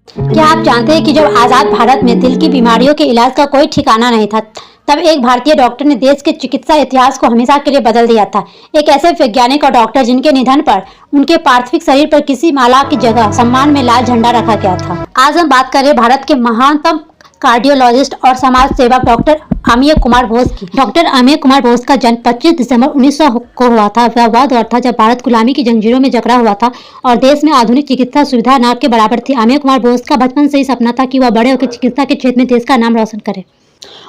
क्या आप जानते हैं कि जब आजाद भारत में दिल की बीमारियों के इलाज का कोई ठिकाना नहीं था, तब एक भारतीय डॉक्टर ने देश के चिकित्सा इतिहास को हमेशा के लिए बदल दिया था। एक ऐसे वैज्ञानिक और डॉक्टर जिनके निधन पर उनके पार्थिव शरीर पर किसी माला की जगह सम्मान में लाल झंडा रखा गया था। आज हम बात करें भारत के महानतम कार्डियोलॉजिस्ट और समाज सेवक डॉक्टर अमिय कुमार बोस की। डॉक्टर अमिय कुमार बोस का जन्म 25 दिसंबर 1900 को हुआ था। वह दौर था जब भारत गुलामी की जंजीरों में जकड़ा हुआ था और देश में आधुनिक चिकित्सा सुविधा न के बराबर थी। अमिय कुमार बोस का बचपन से ही सपना था कि वह बड़े होकर चिकित्सा के क्षेत्र में देश का नाम रोशन करे।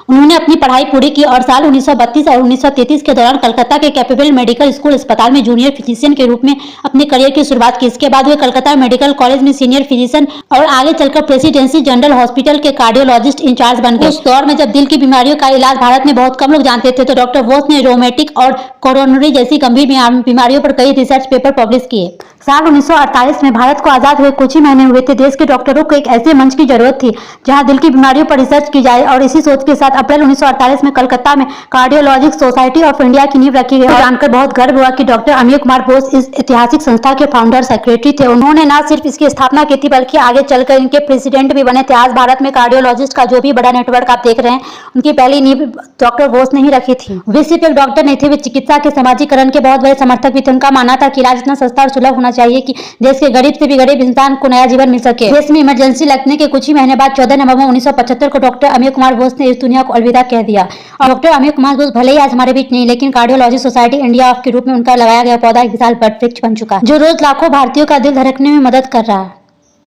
उन्होंने अपनी पढ़ाई पूरी की और साल 1932 और 1933 के दौरान कलकत्ता के कैपिटल मेडिकल स्कूल अस्पताल में जूनियर फिजिशियन के रूप में अपने करियर की शुरुआत की। इसके बाद वे कलकत्ता मेडिकल कॉलेज में सीनियर फिजिशियन और आगे चलकर प्रेसिडेंसी जनरल हॉस्पिटल के कार्डियोलॉजिस्ट इंचार्ज बन गए। उस दौर में जब दिल की बीमारियों का इलाज भारत में बहुत कम लोग जानते थे, तो डॉक्टर बोस ने रोमेटिक और कोरोनरी जैसी गंभीर बीमारियों पर कई रिसर्च पेपर पब्लिश किए। साल 1948 में भारत को आजाद हुए कुछ ही महीने हुए थे। देश के डॉक्टरों को एक ऐसे मंच की जरूरत थी जहां दिल की बीमारियों पर रिसर्च की जाए और इसी सोच के साथ अप्रैल 1948 में कलकत्ता में कार्डियोलॉजिक सोसाइटी ऑफ इंडिया की नींव रखी गई। जानकर बहुत गर्व हुआ कि डॉक्टर अमिय कुमार बोस इस ऐतिहासिक संस्था के फाउंडर सेक्रेटरी थे। उन्होंने न सिर्फ इसकी स्थापना की थी बल्कि आगे चलकर इनके प्रेसिडेंट भी बने थे। आज भारत में कार्डियोलॉजिस्ट का जो भी बड़ा नेटवर्क आप देख रहे हैं, उनकी पहली नींव डॉक्टर बोस ने ही रखी थी। वे सिर्फ एक डॉक्टर नहीं थे, वे चिकित्सा के समाजीकरण के बहुत बड़े समर्थक भी थे। उनका मानना था कि इलाज इतना सस्ता और सुलभ होना चाहिए कि देश के गरीब से भी गरीब इंसान को नया जीवन मिल सके। देश में इमरजेंसी लगने के कुछ ही महीने बाद 14 नवंबर 1975 को डॉक्टर अमिय कुमार बोस ने इस दुनिया को अलविदा कह दिया। और डॉक्टर अमिय कुमार बोस भले ही आज हमारे बीच नहीं, लेकिन कार्डियोलॉजी सोसाइटी इंडिया के रूप में उनका लगाया गया पौधा एक विशाल वट वृक्ष बन चुका है, जो रोज लाखों भारतीयों का दिल धड़कने में मदद कर रहा है।